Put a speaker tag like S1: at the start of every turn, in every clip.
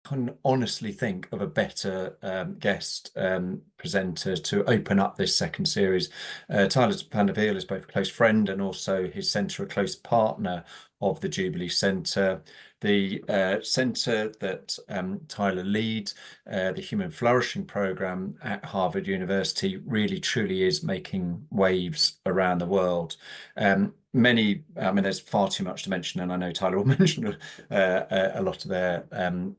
S1: can honestly think of a better guest presenter to open up this second series. Tyler VanderWeele is both a close friend and also his centre a close partner of the Jubilee Centre. The centre that Tyler leads, the Human Flourishing Programme at Harvard University, really truly is making waves around the world. There's far too much to mention, and I know Tyler will mention a lot of their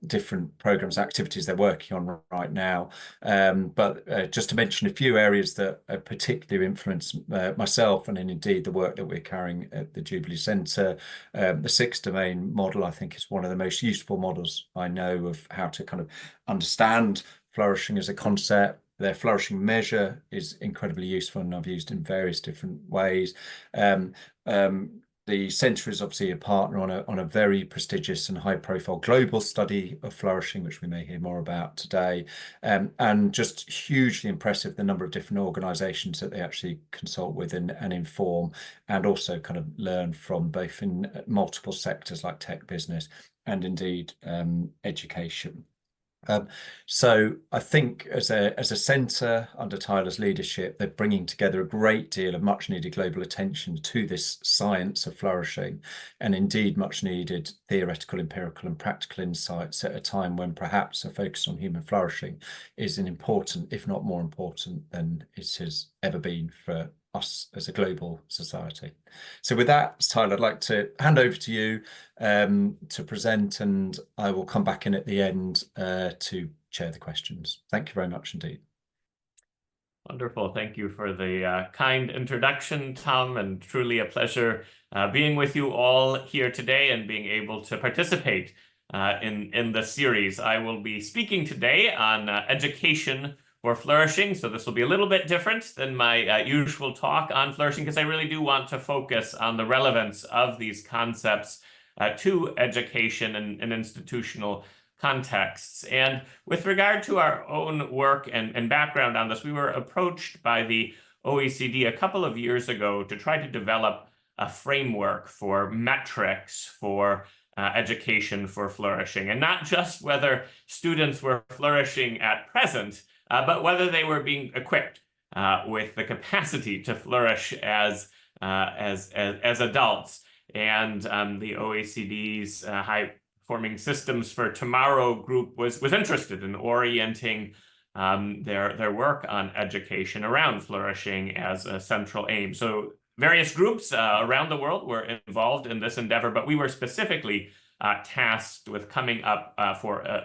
S1: different programs, activities they're working on right now. But just to mention a few areas that particularly influence myself and indeed the work that we're carrying at the Jubilee Centre. The 6-domain model, I think, is one of the most useful models I know of how to kind of understand flourishing as a concept. Their flourishing measure is incredibly useful, and I've used in various different ways. The centre is obviously a partner on a very prestigious and high-profile global study of flourishing, which we may hear more about today, and just hugely impressive the number of different organisations that they actually consult with and inform, and also kind of learn from, both in multiple sectors like tech, business, and indeed education. So I think as a centre under Tyler's leadership, they're bringing together a great deal of much needed global attention to this science of flourishing, and indeed much needed theoretical, empirical and practical insights at a time when perhaps a focus on human flourishing is an important, if not more important than it has ever been for us as a global society. So with that, Tyler, I'd like to hand over to you to present, and I will come back in at the end to chair the questions. Thank you very much indeed.
S2: Wonderful. Thank you for the kind introduction, Tom, and truly a pleasure being with you all here today and being able to participate in the series. I will be speaking today on education for flourishing, so this will be a little bit different than my usual talk on flourishing, because I really do want to focus on the relevance of these concepts to education and institutional contexts. And with regard to our own work and background on this, we were approached by the OECD a couple of years ago to try to develop a framework for metrics for education for flourishing, and not just whether students were flourishing at present, but whether they were being equipped with the capacity to flourish as adults. And the OECD's High-Performing Systems for Tomorrow group was interested in orienting their work on education around flourishing as a central aim. So various groups around the world were involved in this endeavor, but we were specifically tasked with coming up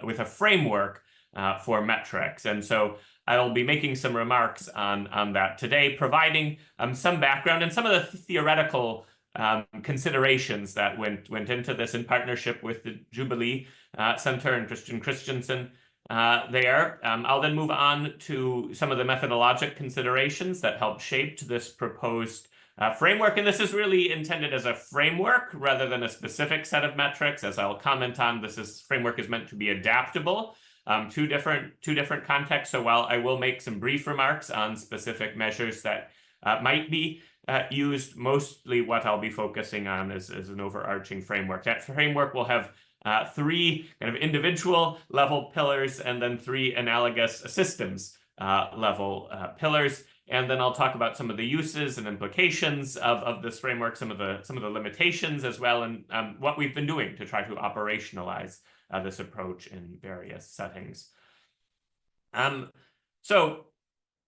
S2: with a framework for metrics. And so I'll be making some remarks on that today, providing some background and some of the theoretical considerations that went into this in partnership with the Jubilee Center and Christian Christensen there. I'll then move on to some of the methodologic considerations that helped shape this proposed framework. And this is really intended as a framework rather than a specific set of metrics. As I'll comment on, this framework is meant to be adaptable to different contexts. So while I will make some brief remarks on specific measures that might be used, mostly what I'll be focusing on is an overarching framework. That framework will have 3 kind of individual level pillars and then 3 analogous systems level pillars. And then I'll talk about some of the uses and implications of this framework, some of the limitations as well, and what we've been doing to try to operationalize this approach in various settings. So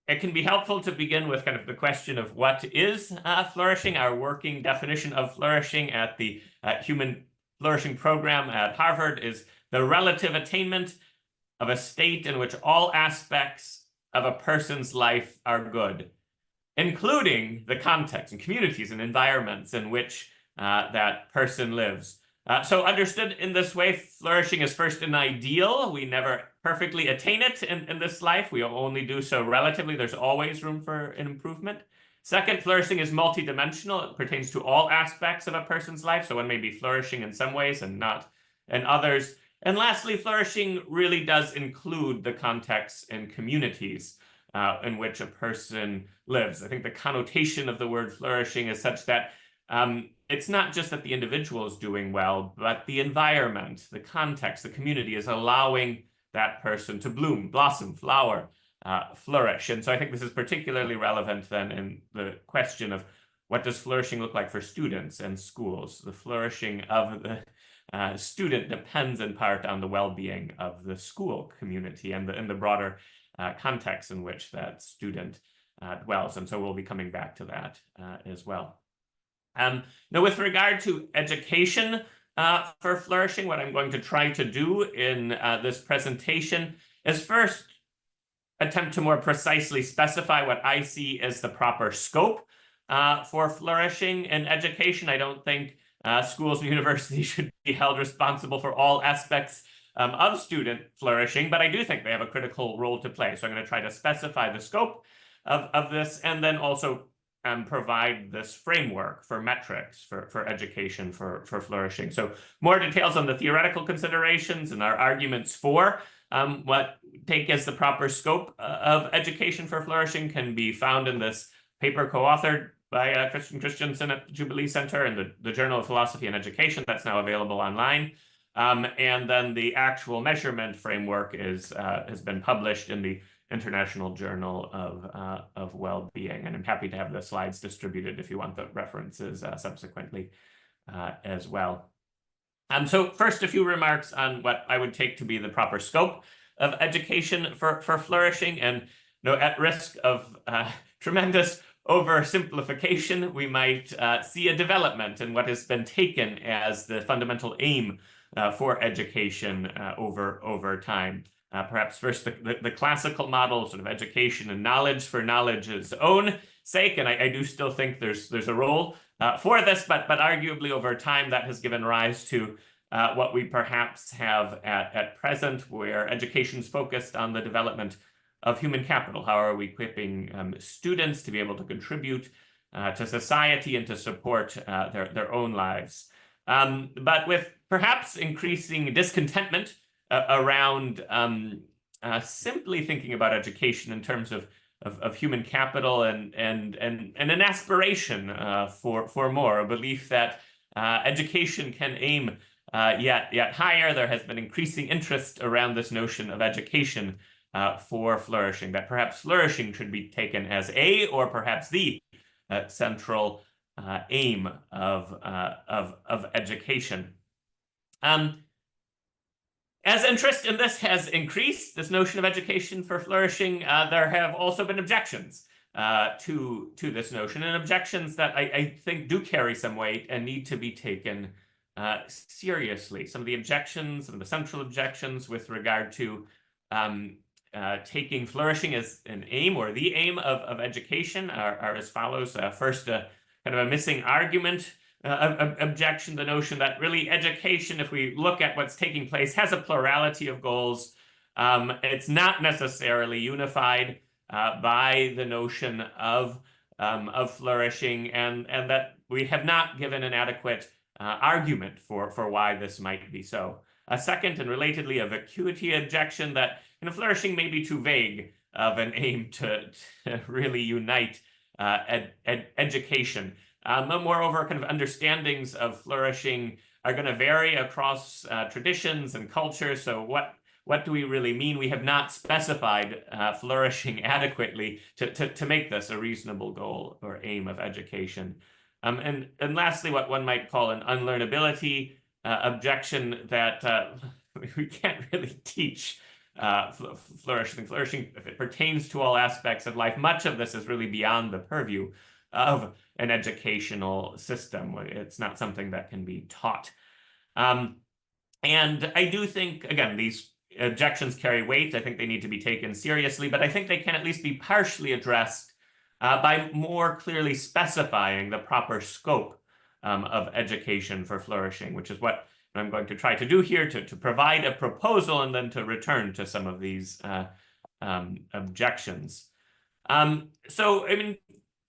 S2: it can be helpful to begin with kind of the question of what is flourishing. Our working definition of flourishing at the Human Flourishing Program at Harvard is the relative attainment of a state in which all aspects of a person's life are good, including the context and communities and environments in which that person lives. So understood in this way, flourishing is first an ideal. We never perfectly attain it in this life. We only do so relatively. There's always room for an improvement. Second, flourishing is multidimensional. It pertains to all aspects of a person's life. So one may be flourishing in some ways and not in others. And lastly, flourishing really does include the contexts and communities in which a person lives. I think the connotation of the word flourishing is such that it's not just that the individual is doing well, but the environment, the context, the community is allowing that person to bloom, blossom, flower, flourish. And so I think this is particularly relevant then in the question of what does flourishing look like for students and schools? The flourishing of the student depends in part on the well-being of the school community and the broader context in which that student dwells. And so we'll be coming back to that as well. Now, with regard to education for flourishing, what I'm going to try to do in this presentation is first attempt to more precisely specify what I see as the proper scope for flourishing in education. I don't think schools and universities should be held responsible for all aspects of student flourishing, but I do think they have a critical role to play. So I'm going to try to specify the scope of this, and then also provide this framework for metrics for education for flourishing. So more details on the theoretical considerations and our arguments for what take as the proper scope of education for flourishing can be found in this paper co-authored by Christian Christensen at the Jubilee Center in the Journal of Philosophy and Education that's now available online. And then the actual measurement framework has been published in the International Journal of Well-Being. And I'm happy to have the slides distributed if you want the references subsequently as well. So first, a few remarks on what I would take to be the proper scope of education for flourishing. And at risk of tremendous oversimplification, we might see a development in what has been taken as the fundamental aim for education over time. Perhaps first the classical model, sort of education and knowledge for knowledge's own sake, and I do still think there's a role for this, but arguably over time that has given rise to what we perhaps have at present, where education's focused on the development of human capital. How are we equipping students to be able to contribute to society and to support their own lives? But with perhaps increasing discontentment around simply thinking about education in terms of human capital and an aspiration for more, a belief that education can aim yet higher. There has been increasing interest around this notion of education for flourishing, that perhaps flourishing should be taken as a, or perhaps the central aim of education. As interest in this has increased, this notion of education for flourishing, there have also been objections to this notion, and objections that I think do carry some weight and need to be taken seriously. Some of the objections, some of the central objections with regard to taking flourishing as an aim or the aim of education are as follows. First, kind of a missing argument objection, the notion that really education, if we look at what's taking place, has a plurality of goals. It's not necessarily unified by the notion of flourishing, and that we have not given an adequate argument for why this might be so. A second, and relatedly, a vacuity objection that flourishing may be too vague of an aim to really unite education. Moreover, kind of understandings of flourishing are going to vary across traditions and cultures. So what do we really mean? We have not specified flourishing adequately to make this a reasonable goal or aim of education. And lastly, what one might call an unlearnability objection, that we can't really teach flourishing. Flourishing, if it pertains to all aspects of life, much of this is really beyond the purview of an educational system. It's not something that can be taught. And I do think, again, these objections carry weight. I think they need to be taken seriously, but I think they can at least be partially addressed by more clearly specifying the proper scope of education for flourishing, which is what I'm going to try to do here, to provide a proposal and then to return to some of these objections. So, I mean,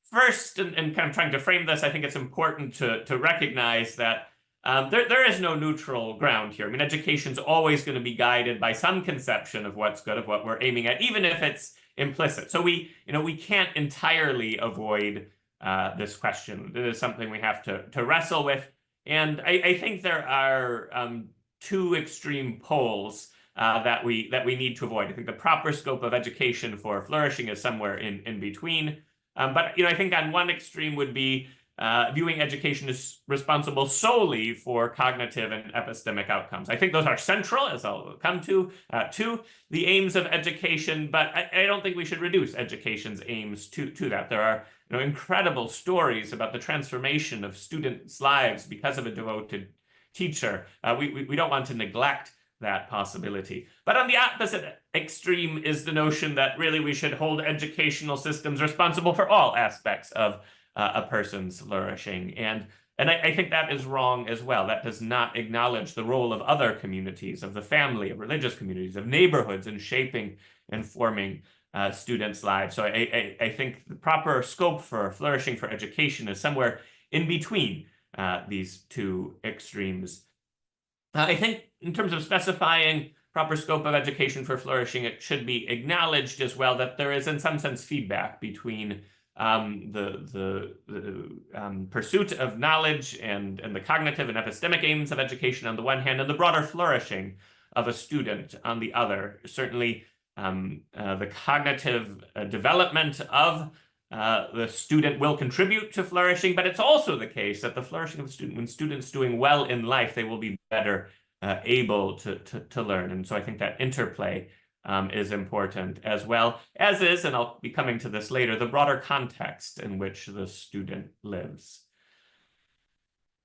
S2: first, and kind of trying to frame this, I think it's important to recognize that there is no neutral ground here. I mean, education's always going to be guided by some conception of what's good, of what we're aiming at, even if it's implicit. So we can't entirely avoid this question. It is something we have to wrestle with. And I think there are two extreme poles that we need to avoid. I think the proper scope of education for flourishing is somewhere in between. But I think on one extreme would be viewing education as responsible solely for cognitive and epistemic outcomes. I think those are central, as I'll come to the aims of education, but I don't think we should reduce education's aims to that. There are incredible stories about the transformation of students' lives because of a devoted teacher. We don't want to neglect that possibility. But on the opposite extreme is the notion that really we should hold educational systems responsible for all aspects of a person's flourishing. And I think that is wrong as well. That does not acknowledge the role of other communities, of the family, of religious communities, of neighborhoods in shaping and forming students' lives. So I think the proper scope for flourishing for education is somewhere in between these two extremes. I think in terms of specifying proper scope of education for flourishing, it should be acknowledged as well that there is in some sense feedback between the pursuit of knowledge and the cognitive and epistemic aims of education on the one hand, and the broader flourishing of a student on the other. Certainly, the cognitive development of the student will contribute to flourishing, but it's also the case that the flourishing of the student, when students doing well in life, they will be better able to learn. And so I think that interplay is important, as well as is, and I'll be coming to this later, the broader context in which the student lives.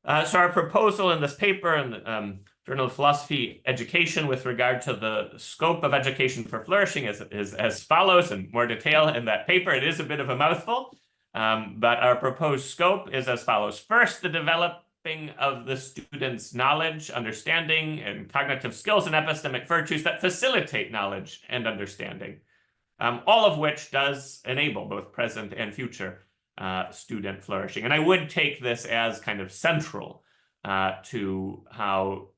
S2: So our proposal in this paper in the Journal of Philosophy Education with regard to the scope of education for flourishing is as follows, in more detail in that paper. It is a bit of a mouthful, but our proposed scope is as follows. First, the developing of the student's knowledge, understanding, and cognitive skills and epistemic virtues that facilitate knowledge and understanding, all of which does enable both present and future student flourishing. And I would take this as kind of central to how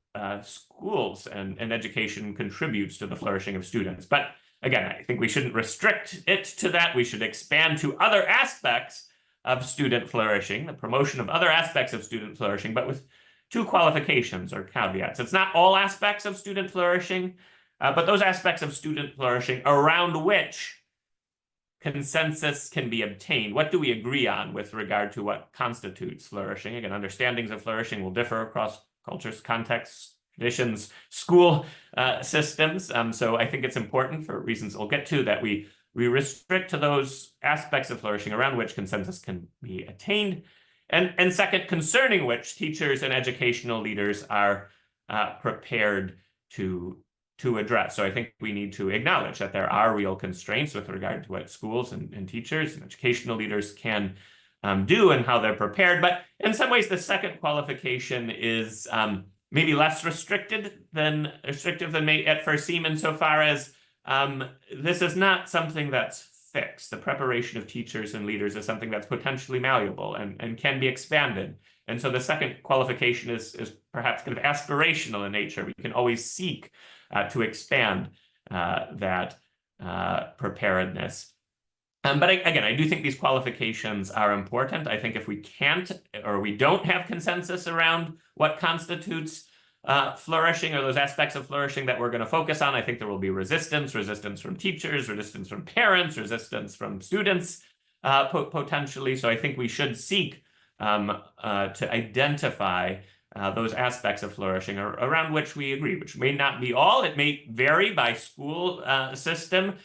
S2: schools and education contributes to the flourishing of students. But again, I think we shouldn't restrict it to that. We should expand to other aspects of student flourishing, the promotion of other aspects of student flourishing, but with two qualifications or caveats. It's not all aspects of student flourishing, but those aspects of student flourishing around which consensus can be obtained. What do we agree on with regard to what constitutes flourishing? Again, understandings of flourishing will differ across cultures, contexts, traditions, school systems. So I think it's important, for reasons we'll get to, that we restrict to those aspects of flourishing around which consensus can be attained. And second, concerning which teachers and educational leaders are prepared to address. So I think we need to acknowledge that there are real constraints with regard to what schools and teachers and educational leaders can do and how they're prepared. But in some ways, the second qualification is maybe less restrictive than may at first seem, insofar as this is not something that's fixed. The preparation of teachers and leaders is something that's potentially malleable and can be expanded. And so the second qualification is perhaps kind of aspirational in nature. We can always seek to expand that preparedness. But again, I do think these qualifications are important. I think if we can't or we don't have consensus around what constitutes flourishing, or those aspects of flourishing that we're going to focus on, I think there will be resistance from teachers, resistance from parents, resistance from students, potentially. So I think we should seek to identify those aspects of flourishing around which we agree, which may not be all. It may vary by school system.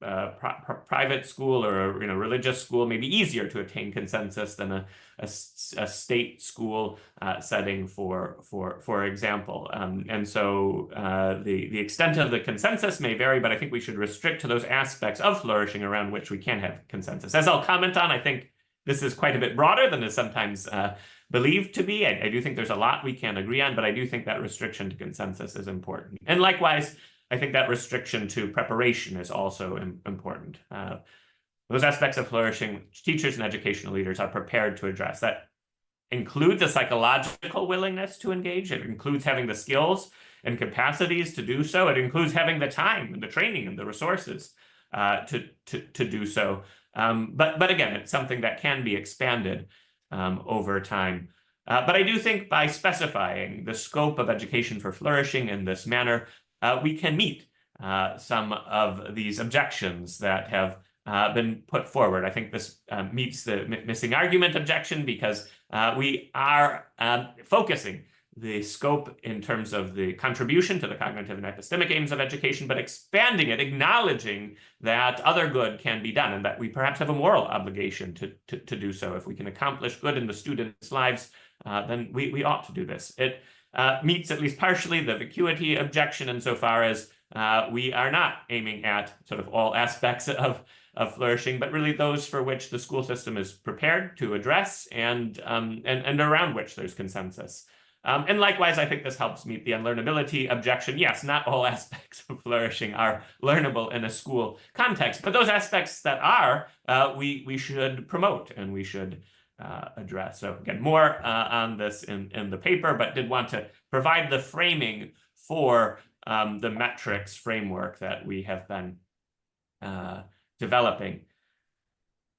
S2: Private school or religious school may be easier to attain consensus than a state school setting, for example. And so the extent of the consensus may vary, but I think we should restrict to those aspects of flourishing around which we can have consensus. As I'll comment on, I think this is quite a bit broader than is sometimes believed to be. I do think there's a lot we can agree on, but I do think that restriction to consensus is important. And likewise, I think that restriction to preparation is also important. Those aspects of flourishing, teachers and educational leaders are prepared to address. That includes a psychological willingness to engage. It includes having the skills and capacities to do so. It includes having the time and the training and the resources to do so. But again, it's something that can be expanded over time. But I do think by specifying the scope of education for flourishing in this manner, we can meet some of these objections that have been put forward. I think this meets the missing argument objection because we are focusing the scope in terms of the contribution to the cognitive and epistemic aims of education, but expanding it, acknowledging that other good can be done and that we perhaps have a moral obligation to do so. If we can accomplish good in the students' lives, then we ought to do this. It meets at least partially the vacuity objection insofar as we are not aiming at sort of all aspects of flourishing, but really those for which the school system is prepared to address and around which there's consensus. And likewise, I think this helps meet the unlearnability objection. Yes, not all aspects of flourishing are learnable in a school context, but those aspects that are, we should promote and we should address. So again, more on this in the paper, but did want to provide the framing for the metrics framework that we have been developing.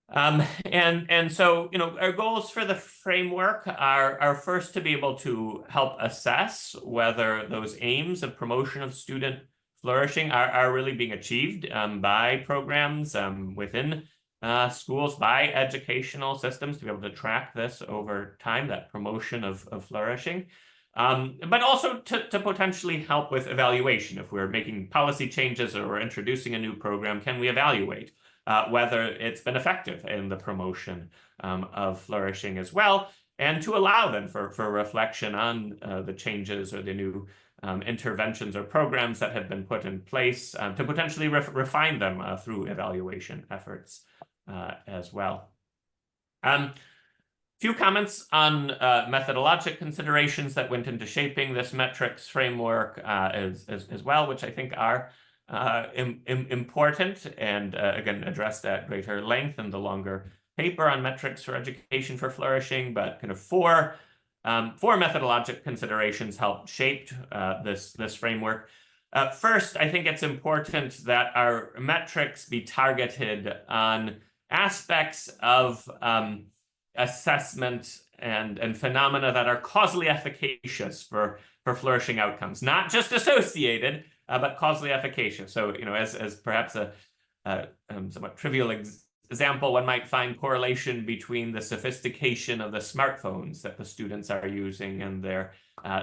S2: And so, our goals for the framework are first to be able to help assess whether those aims of promotion of student flourishing are really being achieved by programs within schools, by educational systems, to be able to track this over time, that promotion of flourishing. But also to potentially help with evaluation. If we're making policy changes or we're introducing a new program, can we evaluate whether it's been effective in the promotion of flourishing as well, and to allow then for reflection on the changes or the new interventions or programs that have been put in place to potentially refine them through evaluation efforts as well. Few comments on methodologic considerations that went into shaping this metrics framework as well, which I think are important and again addressed at greater length in the longer paper on metrics for education for flourishing. But kind of four methodologic considerations helped shape this framework. First, I think it's important that our metrics be targeted on aspects of assessment and phenomena that are causally efficacious for flourishing outcomes, not just associated, but causally efficacious. So, as perhaps a somewhat trivial example, one might find correlation between the sophistication of the smartphones that the students are using and their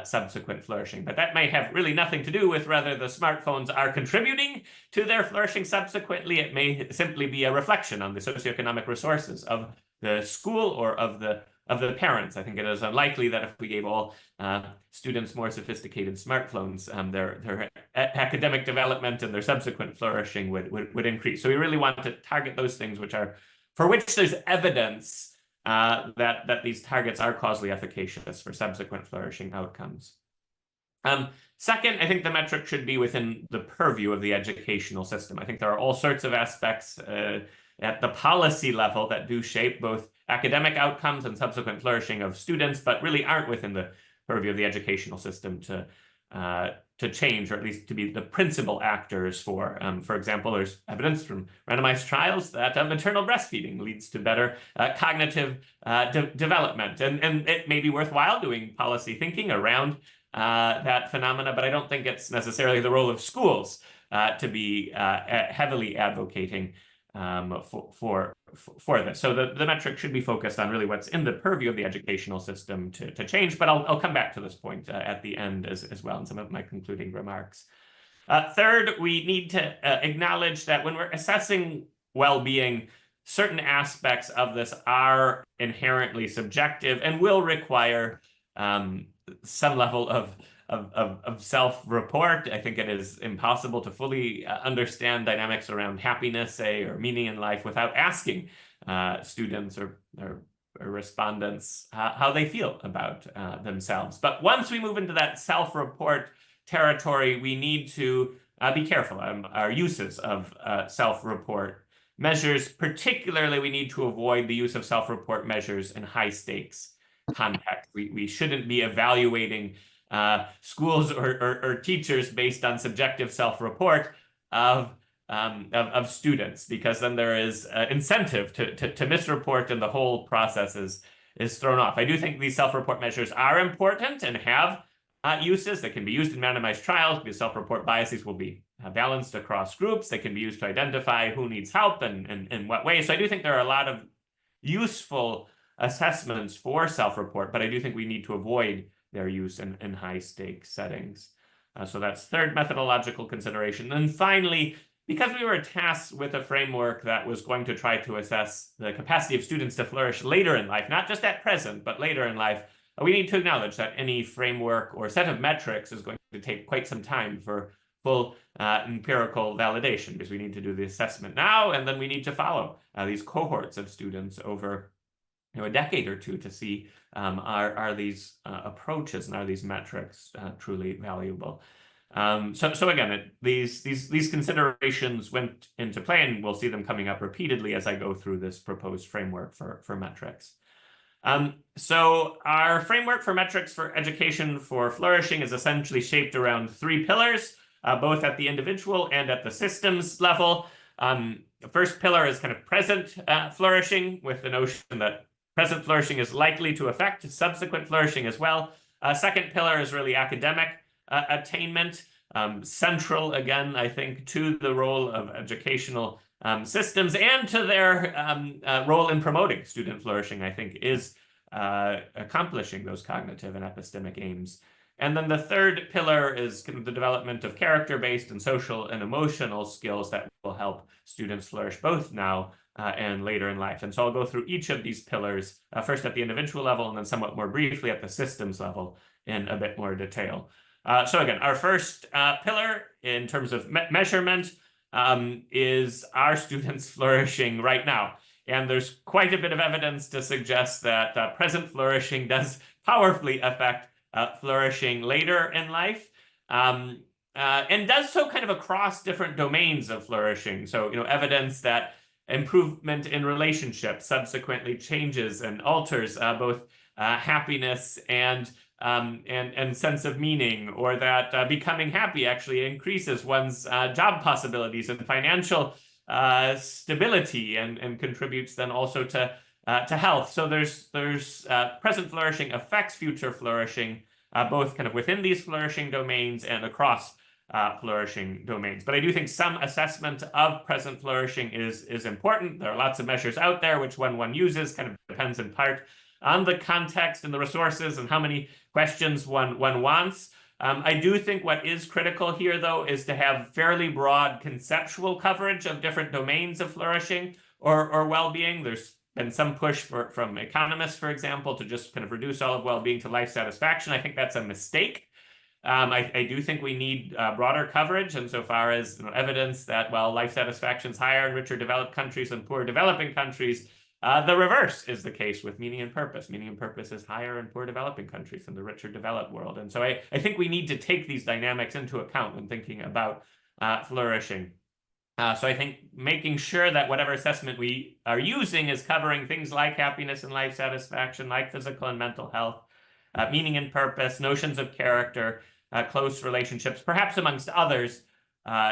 S2: subsequent flourishing. But that may have really nothing to do with whether the smartphones are contributing to their flourishing subsequently. It may simply be a reflection on the socioeconomic resources of the school or of the parents. I think it is unlikely that if we gave all students more sophisticated smartphones, their academic development and their subsequent flourishing would increase. So we really want to target those things for which there's evidence that these targets are causally efficacious for subsequent flourishing outcomes. Second, I think the metric should be within the purview of the educational system. I think there are all sorts of aspects at the policy level that do shape both academic outcomes and subsequent flourishing of students, but really aren't within the purview of the educational system to change, or at least to be the principal actors for. For example, there's evidence from randomized trials that maternal breastfeeding leads to better cognitive development. And it may be worthwhile doing policy thinking around that phenomena, but I don't think it's necessarily the role of schools to be heavily advocating for this. So the metric should be focused on really what's in the purview of the educational system to change, but I'll come back to this point at the end as well in some of my concluding remarks. Third, we need to acknowledge that when we're assessing well-being, certain aspects of this are inherently subjective and will require some level of self-report. I think it is impossible to fully understand dynamics around happiness, say, or meaning in life without asking students or respondents how they feel about themselves. But once we move into that self-report territory, we need to be careful our uses of self-report measures. Particularly, we need to avoid the use of self-report measures in high-stakes context. We shouldn't be evaluating schools or teachers based on subjective self-report of of students, because then there is incentive to misreport and the whole process is thrown off. I do think these self-report measures are important and have uses that can be used in randomized trials, because self-report biases will be balanced across groups. They can be used to identify who needs help and in what way. So I do think there are a lot of useful assessments for self-report, but I do think we need to avoid their use in high-stake settings. So that's third methodological consideration. And finally, because we were tasked with a framework that was going to try to assess the capacity of students to flourish later in life, not just at present, but later in life, we need to acknowledge that any framework or set of metrics is going to take quite some time for full empirical validation, because we need to do the assessment now, and then we need to follow these cohorts of students over a decade or two to see are these approaches and are these metrics truly valuable. So again, these considerations went into play, and we'll see them coming up repeatedly as I go through this proposed framework for metrics. So our framework for metrics for education for flourishing is essentially shaped around three pillars, both at the individual and at the systems level. The first pillar is kind of present flourishing, with the notion that present flourishing is likely to affect subsequent flourishing as well. Second pillar is really academic attainment, central, again, I think, to the role of educational systems and to their role in promoting student flourishing, I think, is accomplishing those cognitive and epistemic aims. And then the third pillar is kind of the development of character-based and social and emotional skills that will help students flourish both now and later in life. And so I'll go through each of these pillars, first at the individual level, and then somewhat more briefly at the systems level in a bit more detail. So again, our first pillar in terms of measurement is our students flourishing right now. And there's quite a bit of evidence to suggest that present flourishing does powerfully affect flourishing later in life, and does so kind of across different domains of flourishing. So, evidence that improvement in relationships subsequently changes and alters both happiness and sense of meaning, or that becoming happy actually increases one's job possibilities and financial stability, and contributes then also to health. So there's present flourishing affects future flourishing, both kind of within these flourishing domains and across flourishing domains. But I do think some assessment of present flourishing is important. There are lots of measures out there. Which one uses kind of depends in part on the context and the resources and how many questions one wants. I do think what is critical here, though, is to have fairly broad conceptual coverage of different domains of flourishing or well-being. There's been some push from economists, for example, to just kind of reduce all of well-being to life satisfaction. I think that's a mistake. I do think we need broader coverage insofar as evidence that while life satisfaction is higher in richer developed countries than poor developing countries, the reverse is the case with meaning and purpose. Meaning and purpose is higher in poor developing countries than the richer developed world. And so I think we need to take these dynamics into account when thinking about flourishing. So I think making sure that whatever assessment we are using is covering things like happiness and life satisfaction, like physical and mental health, meaning and purpose, notions of character, close relationships, perhaps amongst others,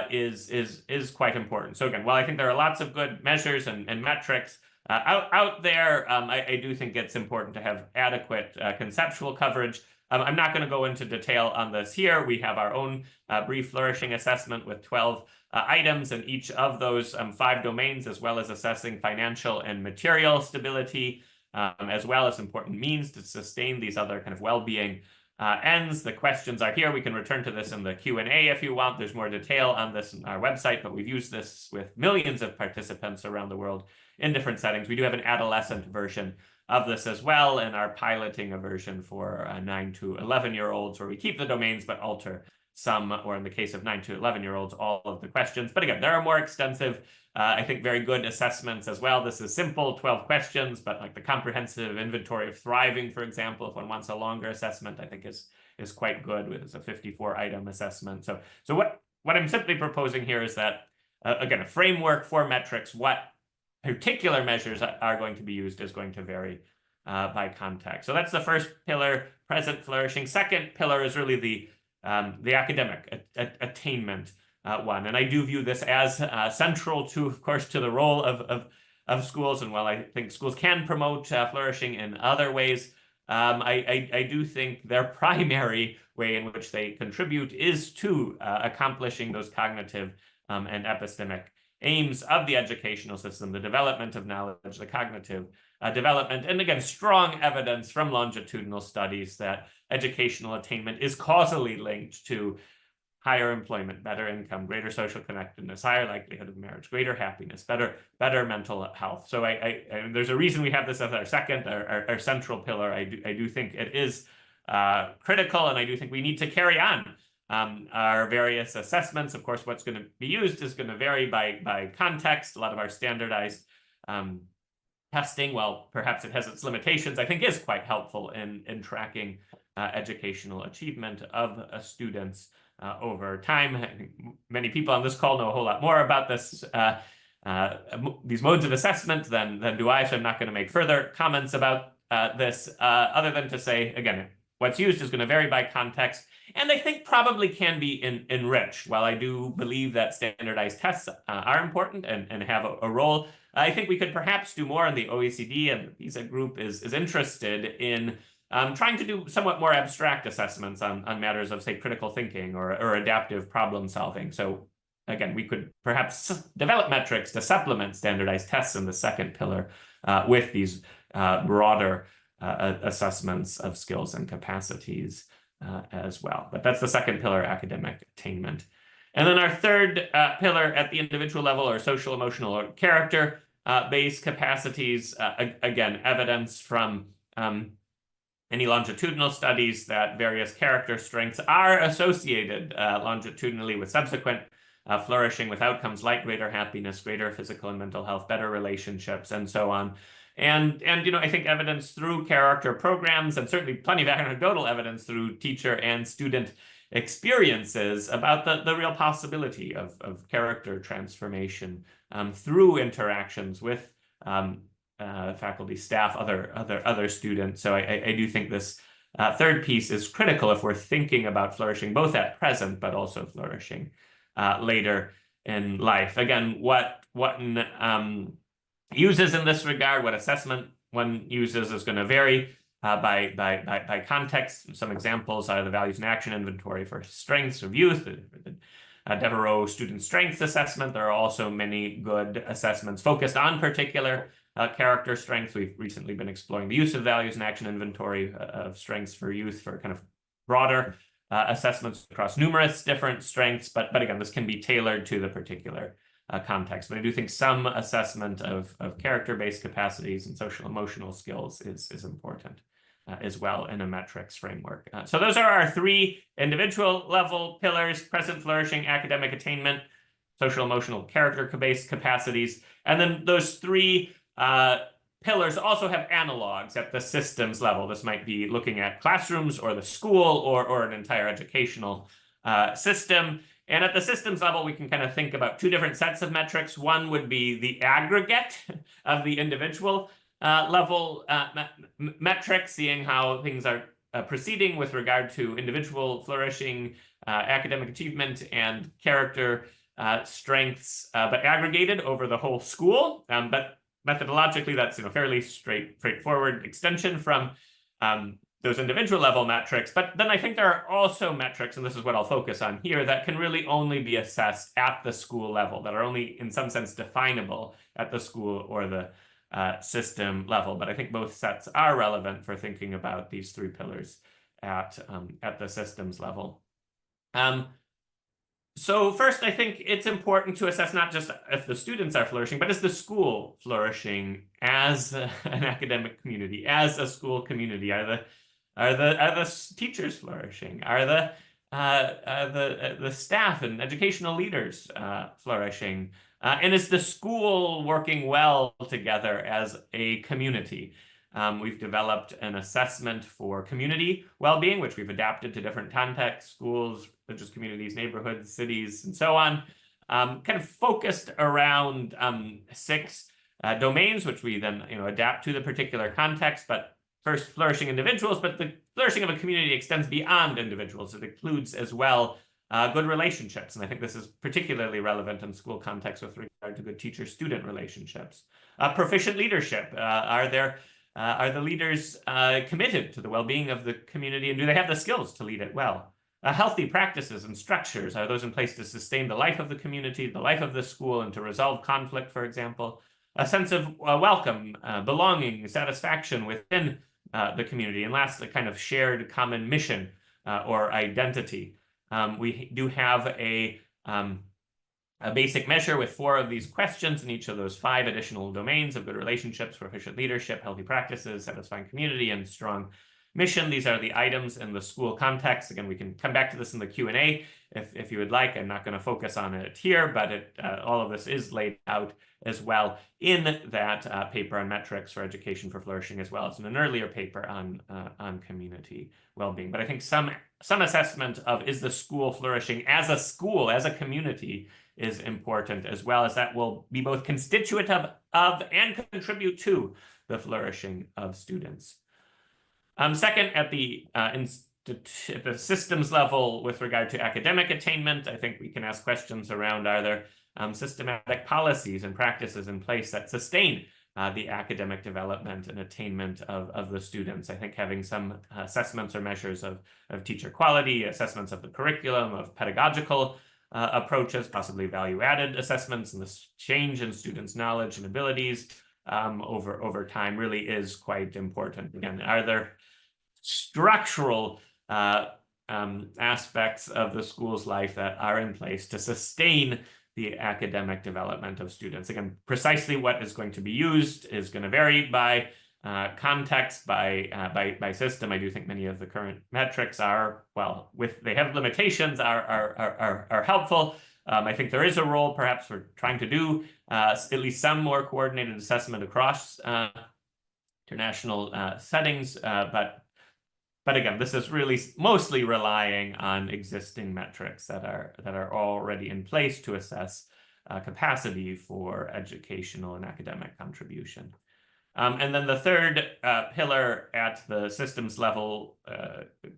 S2: is quite important. So again, while I think there are lots of good measures and metrics out there, I do think it's important to have adequate conceptual coverage. I'm not going to go into detail on this here. We have our own brief flourishing assessment with 12 items in each of those 5 domains, as well as assessing financial and material stability, as well as important means to sustain these other kind of well-being ends. The questions are here. We can return to this in the Q&A if you want. There's more detail on this on our website, but we've used this with millions of participants around the world in different settings. We do have an adolescent version of this as well, and are piloting a version for 9 to 11-year-olds where we keep the domains but alter some, or in the case of 9 to 11-year-olds, all of the questions. But again, there are more extensive, I think, very good assessments as well. This is simple, 12 questions, but like the comprehensive inventory of thriving, for example, if one wants a longer assessment, I think is quite good. It's a 54-item assessment. So what I'm simply proposing here is that, again, a framework for metrics, what particular measures are going to be used is going to vary by context. So that's the first pillar, present flourishing. Second pillar is really the academic attainment one. And I do view this as central to, of course, to the role of schools. And while I think schools can promote flourishing in other ways, I do think their primary way in which they contribute is to accomplishing those cognitive and epistemic aims of the educational system, the development of knowledge, the cognitive development, and again, strong evidence from longitudinal studies that educational attainment is causally linked to higher employment, better income, greater social connectedness, higher likelihood of marriage, greater happiness, better mental health. So there's a reason we have this as our second, our central pillar. I do think it is critical, and I do think we need to carry on our various assessments. Of course, what's going to be used is going to vary by context. A lot of our standardized testing, while perhaps it has its limitations, I think is quite helpful in tracking educational achievement of students over time. I think many people on this call know a whole lot more about this, these modes of assessment than do I, so I'm not going to make further comments about this, other than to say, again, what's used is going to vary by context, and I think probably can be enriched. While I do believe that standardized tests are important and have a role, I think we could perhaps do more, and the OECD and the PISA group is interested in trying to do somewhat more abstract assessments on matters of, say, critical thinking or adaptive problem solving. So again, we could perhaps develop metrics to supplement standardized tests in the second pillar with these broader assessments of skills and capacities as well. But that's the second pillar, academic attainment. And then our third pillar at the individual level, or social, emotional, or character-based capacities. Again, evidence from any longitudinal studies that various character strengths are associated longitudinally with subsequent flourishing, with outcomes like greater happiness, greater physical and mental health, better relationships, and so on. And I think evidence through character programs, and certainly plenty of anecdotal evidence through teacher and student experiences about the real possibility of character transformation through interactions with faculty, staff, other students. So I do think this third piece is critical if we're thinking about flourishing both at present but also flourishing later in life. Again, what one uses in this regard, what assessment one uses, is going to vary by context. Some examples are the values and action inventory for strengths of youth, the Devereux student strengths assessment. There are also many good assessments focused on particular character strengths. We've recently been exploring the use of values and action inventory of strengths for youth for kind of broader assessments across numerous different strengths. But again, this can be tailored to the particular context. But I do think some assessment of character-based capacities and social emotional skills is important as well in a metrics framework. So those are our three individual level pillars: present flourishing, academic attainment, social emotional character-based capacities. And then those three pillars also have analogs at the systems level. This might be looking at classrooms or the school or an entire educational system. And at the systems level, we can kind of think about two different sets of metrics. One would be the aggregate of the individual level metrics, seeing how things are proceeding with regard to individual flourishing, academic achievement, and character strengths, but aggregated over the whole school. But methodologically, that's fairly straightforward extension from those individual level metrics. But then I think there are also metrics, and this is what I'll focus on here, that can really only be assessed at the school level, that are only in some sense definable at the school or the system level. But I think both sets are relevant for thinking about these three pillars at the systems level. So first, I think it's important to assess not just if the students are flourishing, but is the school flourishing as an academic community, as a school community? Are the teachers flourishing? Are the staff and educational leaders flourishing? And is the school working well together as a community? We've developed an assessment for community well-being, which we've adapted to different contexts: schools, religious communities, neighborhoods, cities, and so on, kind of focused around 6 domains, which we then adapt to the particular context. But first, flourishing individuals, but the flourishing of a community extends beyond individuals. It includes as well good relationships. And I think this is particularly relevant in school context with regard to good teacher-student relationships. Proficient leadership. Are the leaders committed to the well-being of the community, and do they have the skills to lead it well? Healthy practices and structures. Are those in place to sustain the life of the community, the life of the school, and to resolve conflict, for example? A sense of welcome, belonging, satisfaction within the community. And last, a kind of shared common mission or identity. We do have a basic measure with 4 of these questions in each of those 5 additional domains of good relationships, proficient leadership, healthy practices, satisfying community, and strong mission. These are the items in the school context. Again, we can come back to this in the Q&A if you would like. I'm not going to focus on it here, but all of this is laid out as well in that paper on metrics for education for flourishing, as well as in an earlier paper on community well-being. But I think some assessment of, is the school flourishing as a school, as a community, is important, as well as that will be both constitutive of and contribute to the flourishing of students. Second, at the systems level with regard to academic attainment, I think we can ask questions around, are there systematic policies and practices in place that sustain the academic development and attainment of the students? I think having some assessments or measures of teacher quality, assessments of the curriculum, of pedagogical approaches, possibly value-added assessments, and this change in students' knowledge and abilities over time really is quite important. Again, are there structural aspects of the school's life that are in place to sustain the academic development of students? Again, precisely what is going to be used is going to vary by context, by system. I do think many of the current metrics are, well, they have limitations, are helpful. I think there is a role perhaps for trying to do at least some more coordinated assessment across international settings, but again, this is really mostly relying on existing metrics that are already in place to assess capacity for educational and academic contribution. And then the third pillar at the systems level,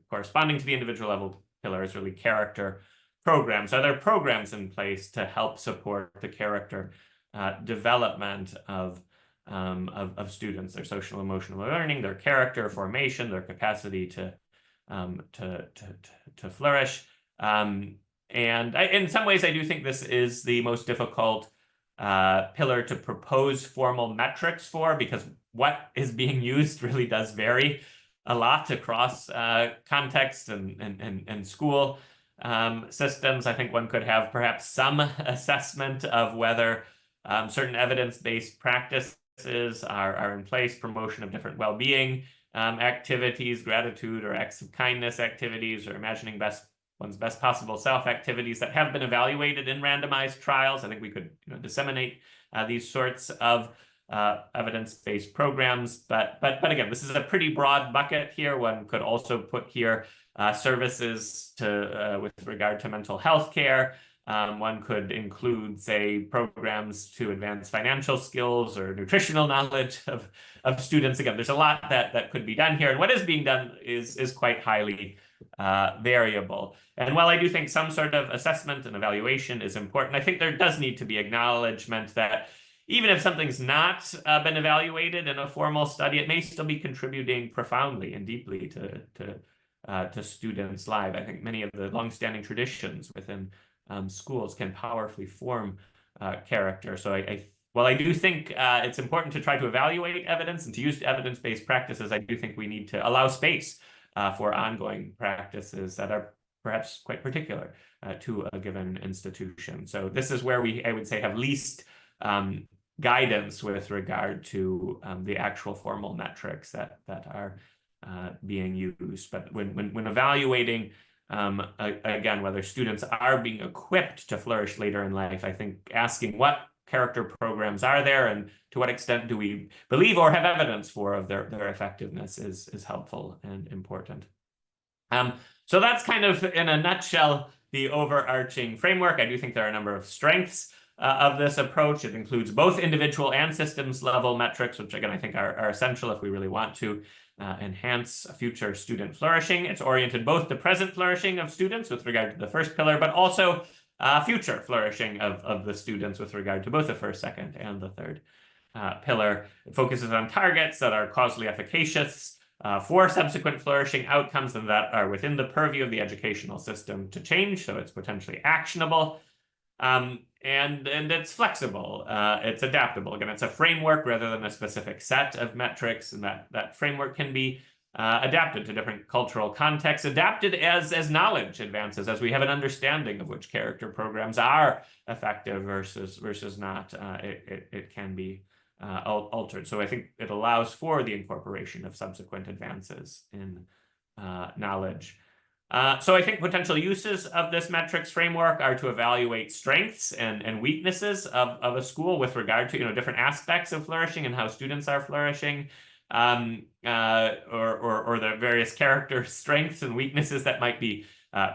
S2: corresponding to the individual level pillar, is really character programs. Are there programs in place to help support the character development of students, their social emotional learning, their character formation, their capacity to flourish? And in some ways, I do think this is the most difficult pillar to propose formal metrics for, because what is being used really does vary a lot across context and school systems. I think one could have perhaps some assessment of whether certain evidence-based practices are in place, promotion of different well-being activities, gratitude or acts of kindness activities, or imagining one's best possible self activities that have been evaluated in randomized trials. I think we could disseminate these sorts of evidence-based programs. But again, this is a pretty broad bucket here. One could also put here services with regard to mental health care. One could include, say, programs to advance financial skills or nutritional knowledge of students. Again, there's a lot that could be done here, and what is being done is quite highly variable. And while I do think some sort of assessment and evaluation is important, I think there does need to be acknowledgement that even if something's not been evaluated in a formal study, it may still be contributing profoundly and deeply to students' lives. I think many of the longstanding traditions within schools can powerfully form character. So while I do think it's important to try to evaluate evidence and to use evidence-based practices, I do think we need to allow space for ongoing practices that are perhaps quite particular to a given institution. So this is where I would say, have least guidance with regard to the actual formal metrics that are being used. But when evaluating, again, whether students are being equipped to flourish later in life, I think asking what character programs are there and to what extent do we believe or have evidence for of their effectiveness is helpful and important. So that's kind of, in a nutshell, the overarching framework. I do think there are a number of strengths of this approach. It includes both individual and systems level metrics, which again, I think are essential if we really want to enhance future student flourishing. It's oriented both to present flourishing of students with regard to the first pillar, but also future flourishing of the students with regard to both the first, second, and the third pillar. It focuses on targets that are causally efficacious for subsequent flourishing outcomes and that are within the purview of the educational system to change, so it's potentially actionable. And it's flexible, it's adaptable. Again, it's a framework rather than a specific set of metrics, and that framework can be adapted to different cultural contexts, adapted as knowledge advances, as we have an understanding of which character programs are effective versus not. It can be altered. So I think it allows for the incorporation of subsequent advances in knowledge. So I think potential uses of this metrics framework are to evaluate strengths and weaknesses of a school with regard to different aspects of flourishing and how students are flourishing, or the various character strengths and weaknesses that might be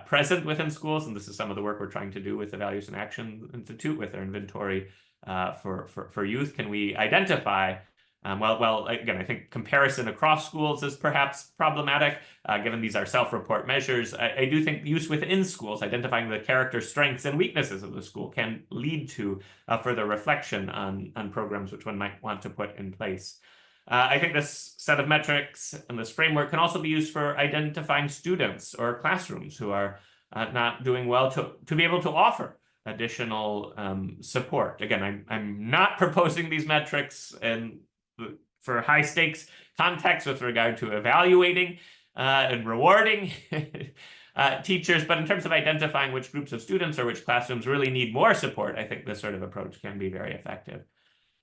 S2: present within schools. And this is some of the work we're trying to do with the Values and Action Institute with their inventory for youth. Can we identify well, again, I think comparison across schools is perhaps problematic, given these are self-report measures. I do think use within schools, identifying the character strengths and weaknesses of the school, can lead to further reflection on programs which one might want to put in place. I think this set of metrics and this framework can also be used for identifying students or classrooms who are not doing well to be able to offer additional support. Again, I'm not proposing these metrics for high stakes context with regard to evaluating and rewarding teachers, but in terms of identifying which groups of students or which classrooms really need more support, I think this sort of approach can be very effective.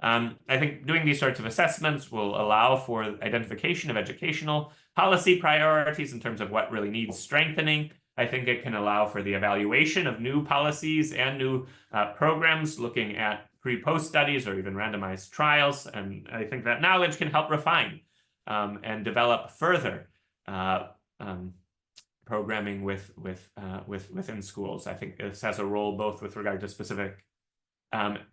S2: I think doing these sorts of assessments will allow for identification of educational policy priorities in terms of what really needs strengthening. I think it can allow for the evaluation of new policies and new programs, looking at pre-post studies or even randomized trials. And I think that knowledge can help refine and develop further programming within schools. I think this has a role both with regard to specific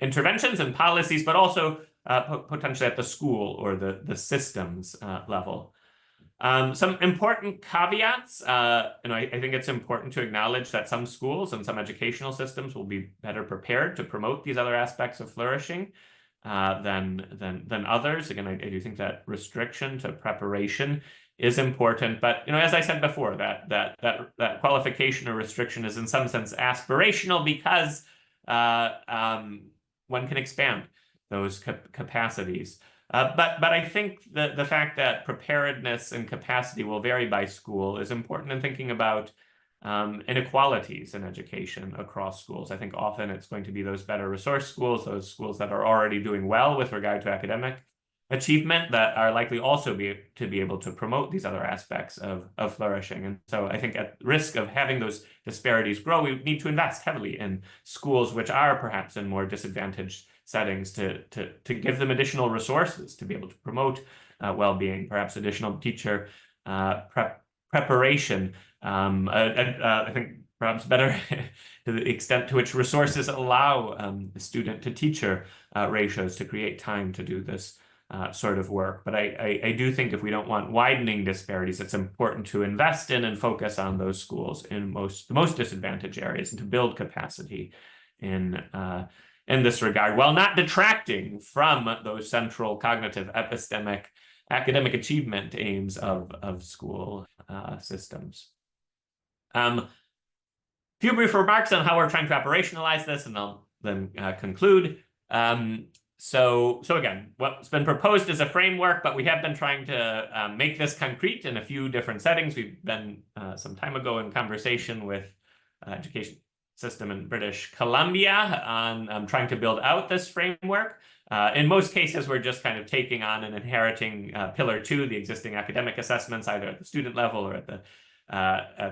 S2: interventions and policies, but also potentially at the school or the systems level. Some important caveats. I think it's important to acknowledge that some schools and some educational systems will be better prepared to promote these other aspects of flourishing than others. Again, I do think that restriction to preparation is important, but as I said before, that qualification or restriction is in some sense aspirational because one can expand those capacities. But I think the fact that preparedness and capacity will vary by school is important in thinking about inequalities in education across schools. I think often it's going to be those better resource schools, those schools that are already doing well with regard to academic achievement, that are likely also to be able to promote these other aspects of flourishing. And so I think at risk of having those disparities grow, we need to invest heavily in schools which are perhaps in more disadvantaged settings to give them additional resources to be able to promote well-being, perhaps additional teacher preparation. I think perhaps better to the extent to which resources allow the student to teacher ratios to create time to do this sort of work. But I do think if we don't want widening disparities, it's important to invest in and focus on those schools in the most disadvantaged areas and to build capacity in this regard, while not detracting from those central cognitive epistemic academic achievement aims of school systems. Few brief remarks on how we're trying to operationalize this, and I'll then conclude. So again, what's been proposed is a framework, but we have been trying to make this concrete in a few different settings. We've been some time ago in conversation with education system in British Columbia on trying to build out this framework. In most cases, we're just kind of taking on and inheriting Pillar 2, the existing academic assessments, either at the student level or at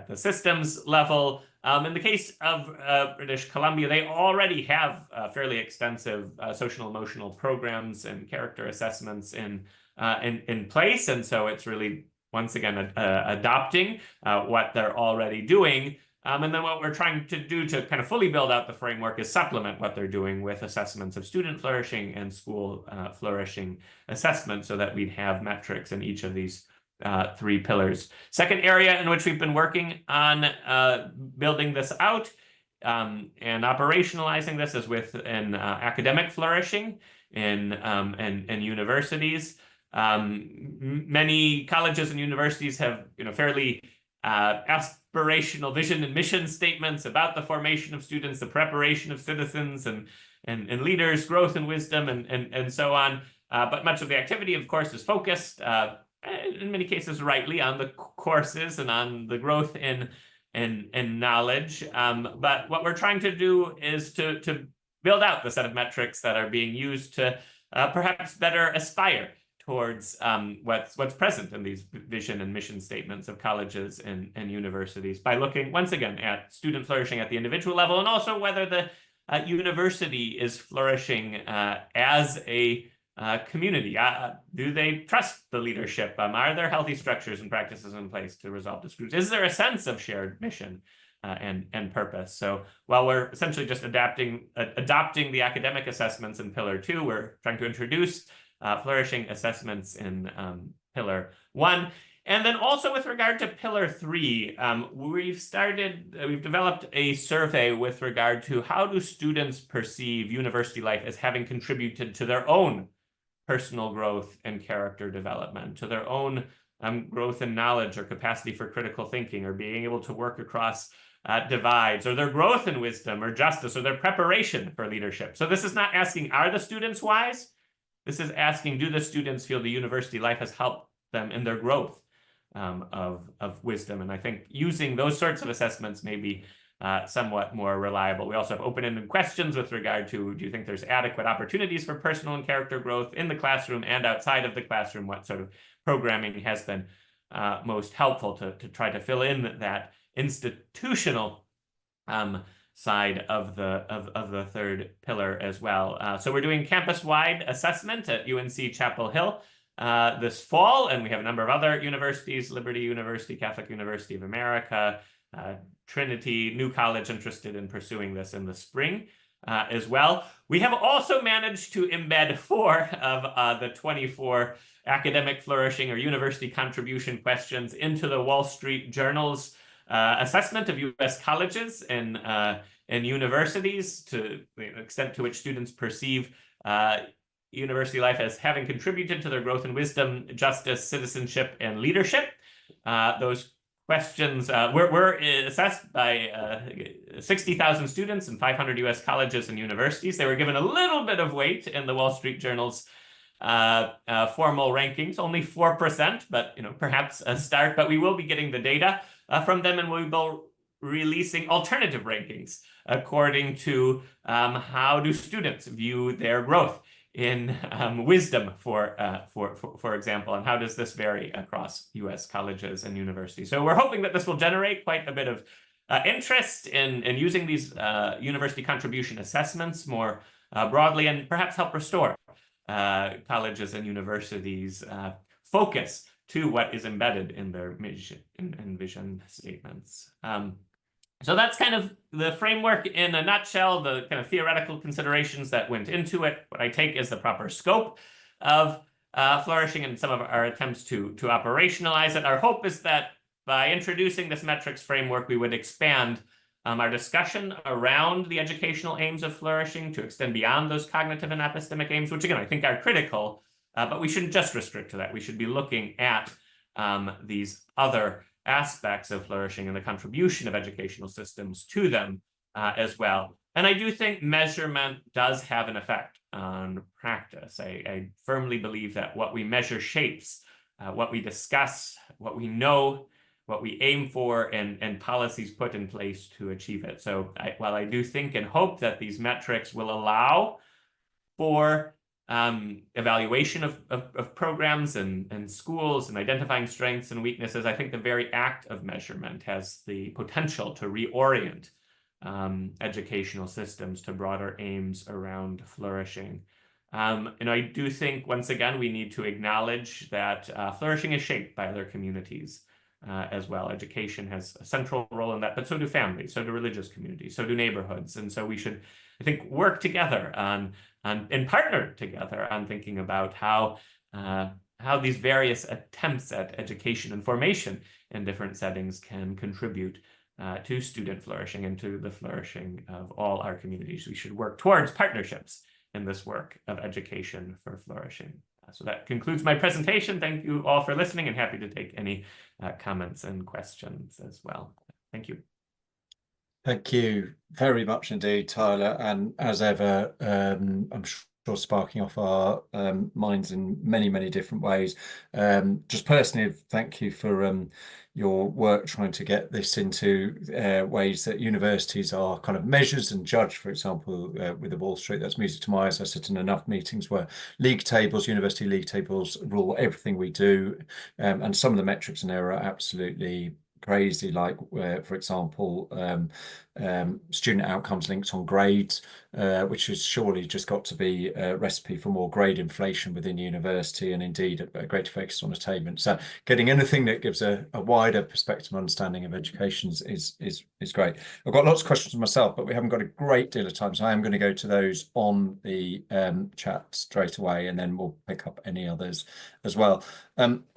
S2: the systems level. In the case of British Columbia, they already have fairly extensive social emotional programs and character assessments in place. And so it's really, once again, adopting what they're already doing. And then what we're trying to do to kind of fully build out the framework is supplement what they're doing with assessments of student flourishing and school flourishing assessments, so that we'd have metrics in each of these three pillars. Second area in which we've been working on building this out and operationalizing this is within academic flourishing in universities. Many colleges and universities have, fairly aspirational vision and mission statements about the formation of students, the preparation of citizens and leaders, growth and wisdom, and so on. But much of the activity, of course, is focused, in many cases rightly, on the courses and on the growth in knowledge. But what we're trying to do is to build out the set of metrics that are being used to perhaps better aspire towards what's present in these vision and mission statements of colleges and universities by looking, once again, at student flourishing at the individual level, and also whether the university is flourishing as a community. Do they trust the leadership? Are there healthy structures and practices in place to resolve disputes? Is there a sense of shared mission and purpose? So while we're essentially just adopting the academic assessments in Pillar 2, we're trying to introduce flourishing assessments in Pillar 1. And then also with regard to Pillar 3, we've developed a survey with regard to how do students perceive university life as having contributed to their own personal growth and character development, to their own growth in knowledge or capacity for critical thinking, or being able to work across divides, or their growth in wisdom or justice, or their preparation for leadership. So this is not asking, are the students wise? This is asking, do the students feel the university life has helped them in their growth of wisdom? And I think using those sorts of assessments may be somewhat more reliable. We also have open-ended questions with regard to, do you think there's adequate opportunities for personal and character growth in the classroom and outside of the classroom? What sort of programming has been most helpful to try to fill in that institutional side of the third pillar as well. So we're doing campus-wide assessment at UNC Chapel Hill this fall, and we have a number of other universities, Liberty University, Catholic University of America, Trinity, New College interested in pursuing this in the spring as well. We have also managed to embed 4 of the 24 academic flourishing or university contribution questions into the Wall Street Journal's assessment of U.S. colleges and universities, to the extent to which students perceive university life as having contributed to their growth in wisdom, justice, citizenship, and leadership. Those questions were assessed by 60,000 students in 500 U.S. colleges and universities. They were given a little bit of weight in the Wall Street Journal's formal rankings, only 4%, but perhaps a start. But we will be getting the data from them, and we'll be releasing alternative rankings according to how do students view their growth in wisdom, for example, and how does this vary across U.S. colleges and universities. So we're hoping that this will generate quite a bit of interest in using these university contribution assessments more broadly, and perhaps help restore colleges and universities' focus to what is embedded in their mission and vision statements. So that's kind of the framework in a nutshell, the kind of theoretical considerations that went into it. What I take is the proper scope of flourishing and some of our attempts to operationalize it. Our hope is that by introducing this metrics framework, we would expand our discussion around the educational aims of flourishing to extend beyond those cognitive and epistemic aims, which again, I think are critical, but we shouldn't just restrict to that. We should be looking at these other aspects of flourishing and the contribution of educational systems to them as well. And I do think measurement does have an effect on practice. I firmly believe that what we measure shapes what we discuss, what we know, what we aim for, and policies put in place to achieve it. So while I do think and hope that these metrics will allow for evaluation of programs and schools and identifying strengths and weaknesses, I think the very act of measurement has the potential to reorient educational systems to broader aims around flourishing. I do think, once again, we need to acknowledge that flourishing is shaped by other communities as well. Education has a central role in that, but so do families, so do religious communities, so do neighborhoods. And so we should, I think, work together and partner together on thinking about how these various attempts at education and formation in different settings can contribute to student flourishing and to the flourishing of all our communities. We should work towards partnerships in this work of education for flourishing. So that concludes my presentation. Thank you all for listening, and happy to take any comments and questions as well. Thank you.
S1: Thank you very much indeed, Tyler. And as ever, I'm sure sparking off our minds in many, many different ways. Just personally, thank you for your work trying to get this into ways that universities are kind of measured and judged. For example, with the Wall Street, that's music to my ears. I sit in enough meetings where league tables, university league tables rule everything we do. And some of the metrics in there are absolutely crazy, like for example, student outcomes linked on grades, which has surely just got to be a recipe for more grade inflation within university, and indeed a greater focus on attainment. So getting anything that gives a wider perspective and understanding of education is great. I've got lots of questions myself, but we haven't got a great deal of time, so I am going to go to those on the chat straight away, and then we'll pick up any others as well.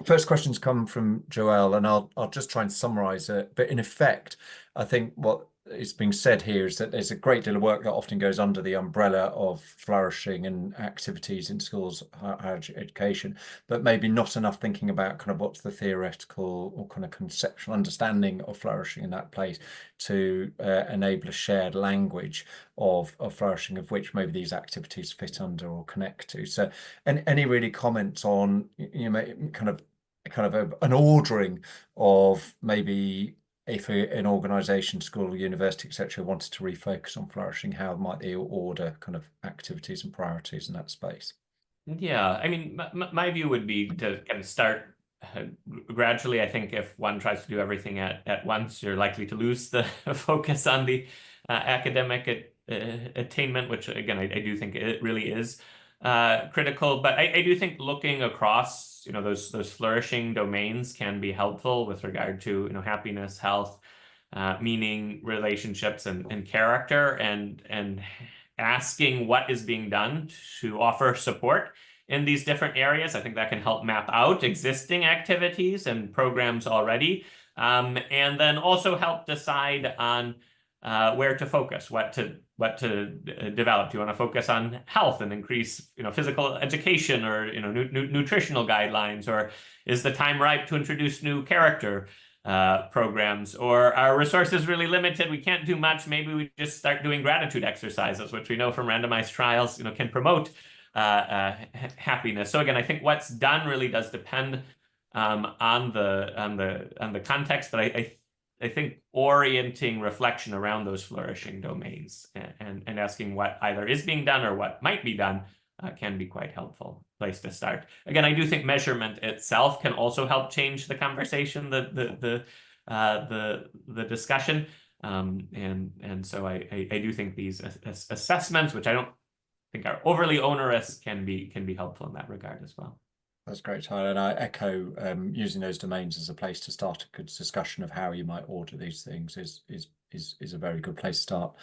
S1: First questions come from Joelle, and I'll just try and summarize it. But in effect, I think what is being said here is that there's a great deal of work that often goes under the umbrella of flourishing and activities in schools, higher education, but maybe not enough thinking about kind of what's the theoretical or kind of conceptual understanding of flourishing in that place to enable a shared language of flourishing, of which maybe these activities fit under or connect to. So, any really comments on, you know, kind of an ordering of maybe if an organization, school, university, etc., wanted to refocus on flourishing, how might they order kind of activities and priorities in that space?
S2: Yeah, I mean, my view would be to kind of start gradually. I think if one tries to do everything at once, you're likely to lose the focus on the academic attainment, which again, I do think it really is critical. But I do think looking across, you know, those flourishing domains can be helpful with regard to, you know, happiness, health, meaning, relationships, and character, and asking what is being done to offer support in these different areas. I think that can help map out existing activities and programs already, and then also help decide on where to focus, what to develop. Do you want to focus on health and increase, you know, physical education, or, you know, nutritional guidelines, or is the time ripe to introduce new character programs, or are resources really limited? We can't do much. Maybe we just start doing gratitude exercises, which we know from randomized trials, you know, can promote happiness. So again, I think what's done really does depend on the context, but I think orienting reflection around those flourishing domains and asking what either is being done or what might be done can be quite helpful place to start. Again, I do think measurement itself can also help change the conversation, the discussion, and so I do think these assessments, which I don't think are overly onerous, can be helpful in that regard as well.
S1: That's great, Tyler, and I echo using those domains as a place to start a good discussion of how you might order these things is a very good place to start.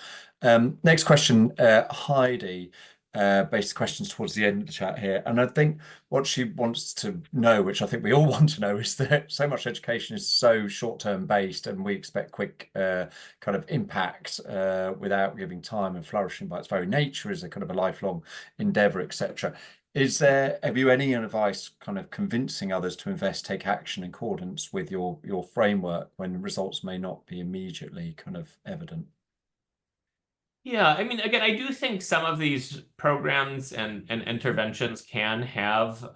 S1: Next question, Heidi. Based questions towards the end of the chat here, and I think what she wants to know, which I think we all want to know, is that so much education is so short-term based, and we expect quick kind of impact without giving time, and flourishing by its very nature is a kind of a lifelong endeavor, etc. Have you any advice kind of convincing others to invest, take action in accordance with your framework when results may not be immediately kind of evident?
S2: Yeah, I mean, again, I do think some of these programs and interventions can have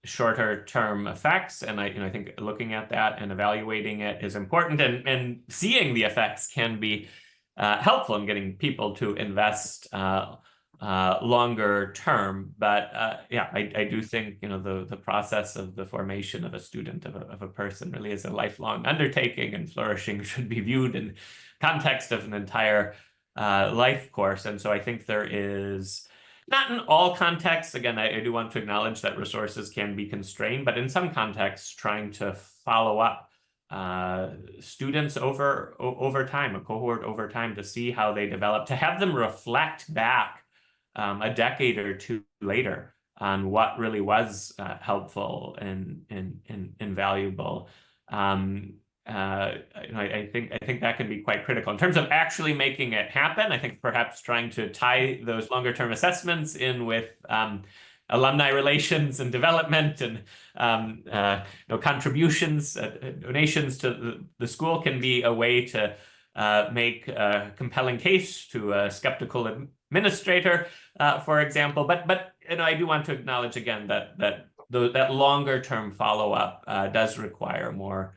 S2: shorter term effects, and I think looking at that and evaluating it is important, and seeing the effects can be helpful in getting people to invest longer term. But yeah, I do think, you know, the process of the formation of a student, of a person, really is a lifelong undertaking, and flourishing should be viewed in context of an entire life course. And so I think there is, not in all contexts, again, I do want to acknowledge that resources can be constrained, but in some contexts, trying to follow up students over time, a cohort over time, to see how they develop, to have them reflect back a decade or two later on what really was helpful and valuable. I think that can be quite critical in terms of actually making it happen. I think perhaps trying to tie those longer term assessments in with alumni relations and development and contributions, donations to the school can be a way to make a compelling case to a skeptical administrator, for example. But I do want to acknowledge again that longer term follow up does require more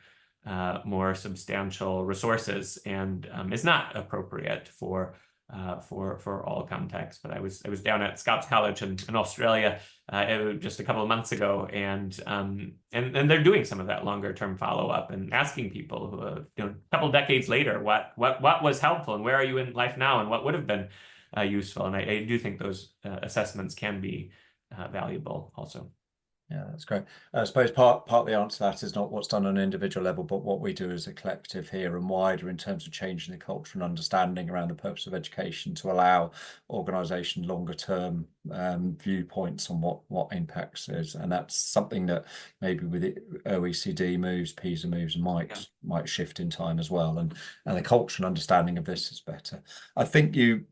S2: substantial resources and is not appropriate for all contexts. But I was down at Scots College in Australia just a couple of months ago, and they're doing some of that longer term follow up and asking people who a couple decades later what was helpful and where are you in life now and what would have been useful. And I do think those assessments can be valuable also.
S1: Yeah, that's great. I suppose part of the answer to that is not what's done on an individual level, but what we do as a collective here and wider in terms of changing the culture and understanding around the purpose of education to allow organisation longer term viewpoints on what impacts is. And that's something that maybe with the OECD moves, PISA moves might shift in time as well. And the culture and understanding of this is better. I think you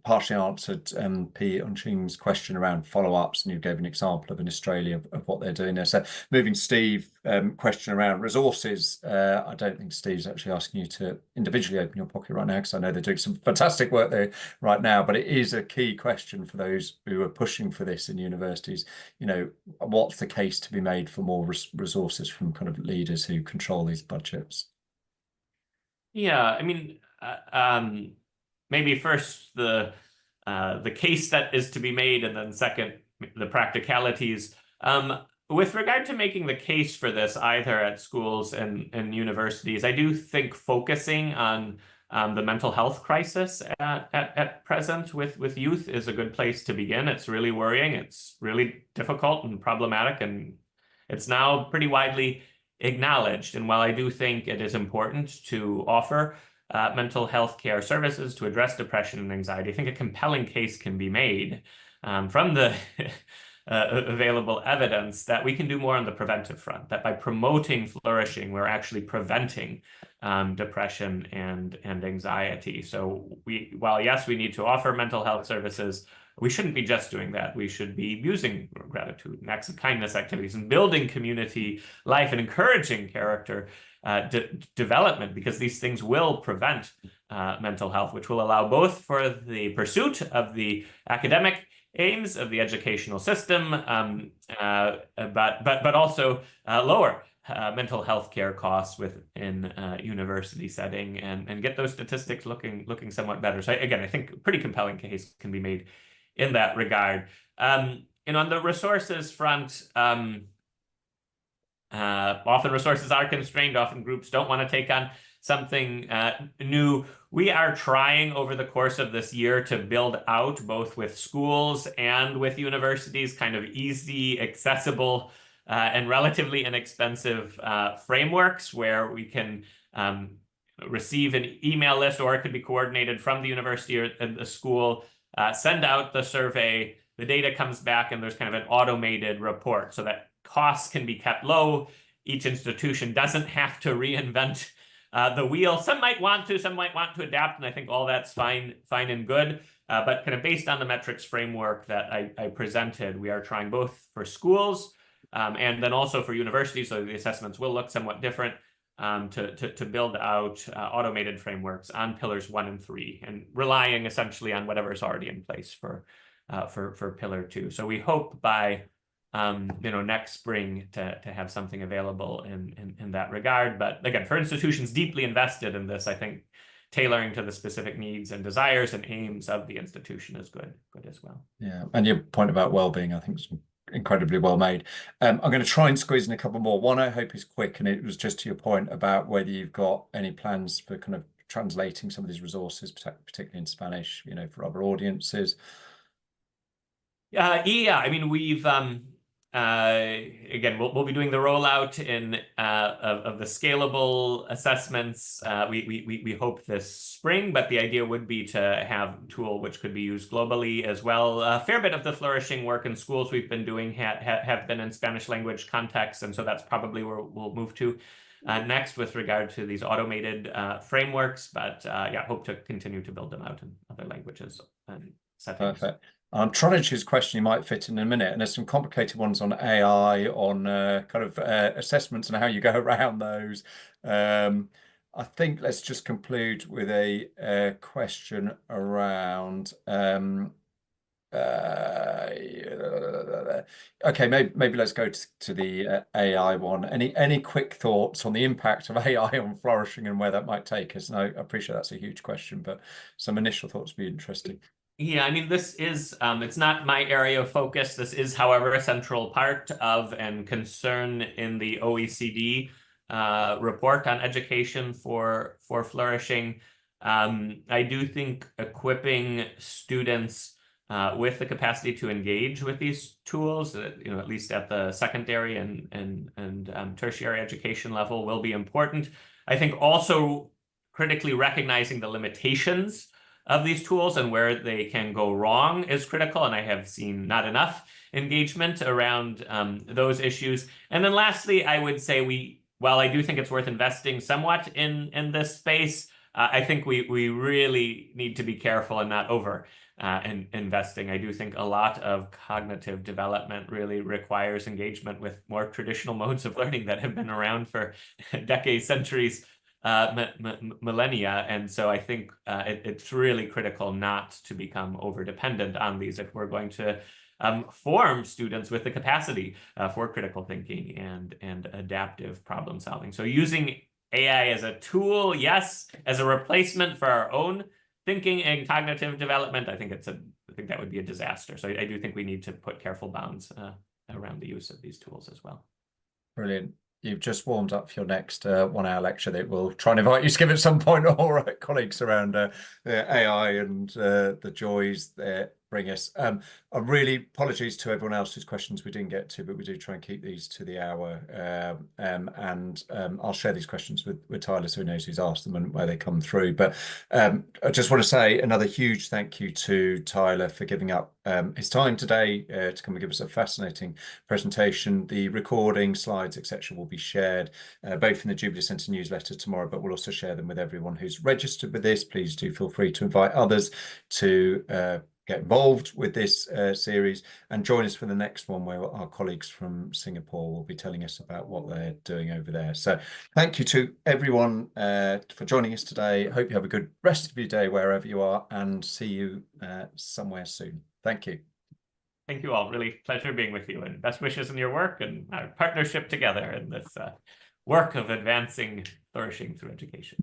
S1: partially answered P. Unching's question around follow-ups, and you gave an example of in Australia of what they're doing there. So moving to Steve, question around resources. I don't think Steve's actually asking you to individually open your pocket right now, because I know they're doing some fantastic work there right now, but it is a key question for those who are pushing for this in universities. What's the case to be made for more resources from kind of leaders who control these budgets?
S2: Yeah, I mean, maybe first the case that is to be made, and then second, the practicalities. With regard to making the case for this, either at schools and universities, I do think focusing on the mental health crisis at present with youth is a good place to begin. It's really worrying. It's really difficult and problematic, and it's now pretty widely acknowledged. And while I do think it is important to offer mental health care services to address depression and anxiety, I think a compelling case can be made from the available evidence that we can do more on the preventive front, that by promoting flourishing, we're actually preventing depression and anxiety. So while yes, we need to offer mental health services, we shouldn't be just doing that. We should be using gratitude and acts of kindness activities and building community life and encouraging character development, because these things will prevent mental health, which will allow both for the pursuit of the academic aims of the educational system, but also lower mental health care costs within university setting and get those statistics looking somewhat better. So again, I think a pretty compelling case can be made in that regard. On the resources front, often resources are constrained. Often groups don't want to take on something new. We are trying over the course of this year to build out, both with schools and with universities, kind of easy, accessible, and relatively inexpensive frameworks where we can receive an email list, or it could be coordinated from the university or the school, send out the survey, the data comes back, and there's kind of an automated report so that costs can be kept low. Each institution doesn't have to reinvent the wheel. Some might want to adapt, and I think all that's fine and good. But kind of based on the metrics framework that I presented, we are trying both for schools and then also for universities, so the assessments will look somewhat different, to build out automated frameworks on pillars 1 and 3, and relying essentially on whatever is already in place for pillar 2. So we hope by next spring to have something available in that regard. But again, for institutions deeply invested in this, I think tailoring to the specific needs and desires and aims of the institution is good as well.
S1: Yeah, and your point about well-being, I think, is incredibly well made. I'm going to try and squeeze in a couple more. One I hope is quick, and it was just to your point about whether you've got any plans for kind of translating some of these resources, particularly in Spanish, for other audiences.
S2: Yeah, I mean, we've again, we'll be doing the rollout of the scalable assessments. We hope this spring, but the idea would be to have a tool which could be used globally as well. A fair bit of the Flourishing work in schools we've been doing have been in Spanish language contexts, and so that's probably where we'll move to next with regard to these automated frameworks. But yeah, hope to continue to build them out in other languages and settings.
S1: Perfect. I'm trying to choose a question you might fit in a minute, and there's some complicated ones on AI, on kind of assessments and how you go around those. I think let's just conclude with a question around. Okay, maybe let's go to the AI one. Any quick thoughts on the impact of AI on flourishing and where that might take us? And I appreciate that's a huge question, but some initial thoughts would be interesting.
S2: Yeah, I mean, this is, it's not my area of focus. This is, however, a central part of and concern in the OECD report on education for flourishing. I do think equipping students with the capacity to engage with these tools, at least at the secondary and tertiary education level, will be important. I think also critically recognizing the limitations of these tools and where they can go wrong is critical, and I have seen not enough engagement around those issues. And then lastly, I would say while I do think it's worth investing somewhat in this space, I think we really need to be careful and not over investing. I do think a lot of cognitive development really requires engagement with more traditional modes of learning that have been around for decades, centuries, millennia. And so I think it's really critical not to become over-dependent on these if we're going to form students with the capacity for critical thinking and adaptive problem solving. So using AI as a tool, yes, as a replacement for our own thinking and cognitive development, I think that would be a disaster. So I do think we need to put careful bounds around the use of these tools as well.
S1: Brilliant. You've just warmed up for your next 1-hour lecture that we'll try and invite you to give at some point, or colleagues around AI and the joys that bring us. I really apologies to everyone else whose questions we didn't get to, but we do try and keep these to the hour. I'll share these questions with Tyler so he knows who's asked them and where they come through. But I just want to say another huge thank you to Tyler for giving up his time today to come and give us a fascinating presentation. The recording, slides, etc. will be shared both in the Jubilee Centre newsletter tomorrow, but we'll also share them with everyone who's registered with this. Please do feel free to invite others to get involved with this series and join us for the next one where our colleagues from Singapore will be telling us about what they're doing over there. So thank you to everyone for joining us today. Hope you have a good rest of your day wherever you are, and see you somewhere soon. Thank you.
S2: Thank you all. Really pleasure being with you, and best wishes in your work and our partnership together in this work of advancing flourishing through education.